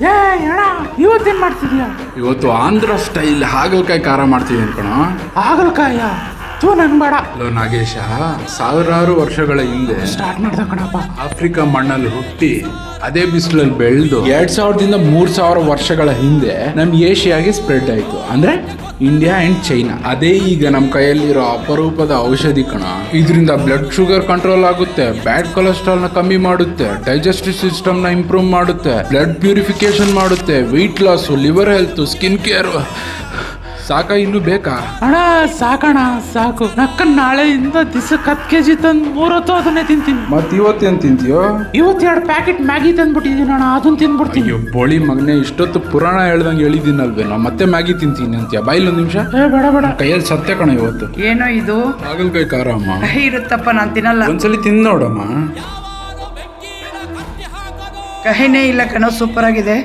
ಏ ಅಣ್ಣ ಇವತ್ತೇನ್ ಮಾಡ್ತಿದ್ಯಾ? ಇವತ್ತು ಆಂಧ್ರ ಸ್ಟೈಲ್ ಹಾಗಲಕಾಯಿ ಖಾರ ಮಾಡ್ತೀವಿ ಅನ್ಕೋಣ. ಹಾಗಲಕಾಯ ತೂ ನನ್ ಬೇಡ. ಹಲೋ ನಾಗೇಶ, ಸಾವಿರಾರು ವರ್ಷಗಳ ಹಿಂದೆ ಸ್ಟಾರ್ಟ್ ಮಾಡ್ದ ಕಣಪ್ಪ. ಆಫ್ರಿಕಾ ಮಣ್ಣಲ್ಲಿ ಹುಟ್ಟಿ ಅದೇ ಬಿಸಿಲಲ್ಲಿ ಬೆಳೆದು 2000ದಿಂದ 3000 ವರ್ಷಗಳ ಹಿಂದೆ ನಮ್ ಏಷ್ಯಾಗೆ ಸ್ಪ್ರೆಡ್ ಆಯ್ತು. ಅಂದ್ರೆ ಇಂಡಿಯಾ ಅಂಡ್ ಚೈನಾ. ಅದೇ ಈಗ ನಮ್ ಕೈಯಲ್ಲಿರೋ ಅಪರೂಪದ ಔಷಧಿ ಕಣ. ಇದರಿಂದ ಬ್ಲಡ್ ಶುಗರ್ ಕಂಟ್ರೋಲ್ ಆಗುತ್ತೆ, ಬ್ಯಾಡ್ ಕೊಲೆಸ್ಟ್ರಾಲ್ ನ ಕಮ್ಮಿ ಮಾಡುತ್ತೆ, ಡೈಜೆಸ್ಟಿವ್ ಸಿಸ್ಟಮ್ ನ ಇಂಪ್ರೂವ್ ಮಾಡುತ್ತೆ, ಬ್ಲಡ್ ಪ್ಯೂರಿಫಿಕೇಶನ್ ಮಾಡುತ್ತೆ, weight loss, liver health, skin care. ಸಾಕ ಇನ್ನು ಬೇಕಾ? ಅಣ್ಣ ಸಾಕಣ ಸಾಕು. ನಕ್ಕನ್ ನಾಳೆಯಿಂದ ದಿವಸಕ್ಕೆ 10 kg ತಂದು 3 ಹೊತ್ತು ಅದನ್ನೇ ತಿಂತೀನಿ. ಮತ್ ಇವತ್ತೇನ್ ತಿಂತೀಯೋ? ಇವತ್ತು 2 ಪ್ಯಾಕೆಟ್ ಮ್ಯಾಗಿ ತಂದ್ಬಿಟ್ಟಿದ್ದೀನಿ ಅಣ್ಣ, ಅದನ್ನ ತಿಂದ್ಬಿಡ್ತೀನಿ. ಅಯ್ಯೋ ಬೋಳಿ ಮಗನೆ, ಇಷ್ಟೊತ್ತು ಪುರಾಣ ಹೇಳ್ದಂಗೆ ಹೇಳಿದ್ದೀನಲ್ವೇನೋ, ಮತ್ತೆ ಮ್ಯಾಗಿ ತಿಂತೀನಿ ಅಂತೀಯ? ಬಾಯಿಲ್ ಒಂದ್ ನಿಮಿಷ. ಬೇಡ ಬೇಡ. ಕೈಯಲ್ಲಿ ಸತ್ಯ ಕಣ ಇವತ್ತು. ಏನೋ ಇದು ಹಾಗಲಕಾಯಿ ಖಾರ ಅಮ್ಮ. ಕಹಿ ಇರುತ್ತಪ್ಪ, ನಾನು ತಿನ್ನಲ್ಲ. ಒಂದ್ಸಲಿ ತಿಂದ್ ನೋಡಮ್ಮ. ಕಹಿನೇ ಇಲ್ಲ ಕಣೋ, ಸೂಪರ್ ಆಗಿದೆ.